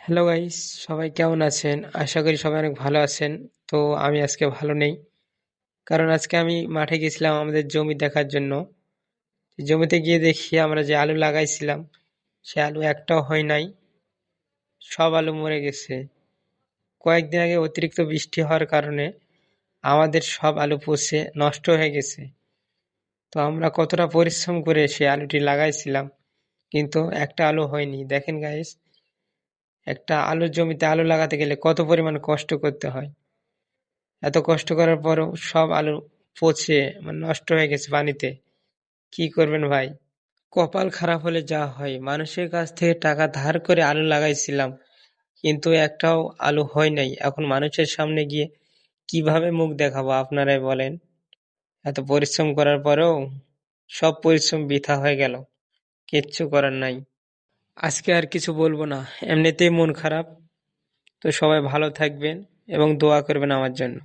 Hello guys, সবাই কেমন আছেন? আশা করি সবাই অনেক ভালো আছেন। তো আমি আজকে ভালো নেই, কারণ আজকে আমি মাঠে গেছিলাম আমাদের জমি দেখার জন্য। জমিতে গিয়ে দেখি আমরা যে আলু লাগাইছিলাম, সে আলু একটাও হয় নাই, সব আলু মরে গেছে। কয়েকদিন আগে অতিরিক্ত বৃষ্টি হওয়ার কারণে আমাদের সব আলু পচে নষ্ট হয়ে গেছে। তো আমরা কতটা পরিশ্রম করে সে আলুটি লাগাইছিলাম, কিন্তু একটা আলু হয়নি। দেখেন গাইস, একটা আলুর জমিতে আলু লাগাতে গেলে কত পরিমাণ কষ্ট করতে হয়। এত কষ্ট করার পরও সব আলু পচে নষ্ট হয়ে গেছে পানিতে। কি করবেন ভাই? কপাল খারাপ হলে যা হয়, মানুষের কাছ থেকে টাকা ধার করে আলু লাগাইছিলাম, কিন্তু একটাও আলু হয় নাই। এখন মানুষের সামনে গিয়ে কিভাবে মুখ দেখাবো আপনারাই বলেন? এত পরিশ্রম করার পরেও সব পরিশ্রম বৃথা হয়ে গেল। কিচ্ছু করার নাই। আজকে আর কিছু বলবো না, এমনিতেই মন খারাপ। তো সবাই ভালো থাকবেন এবং দোয়া করবেন আমার জন্য।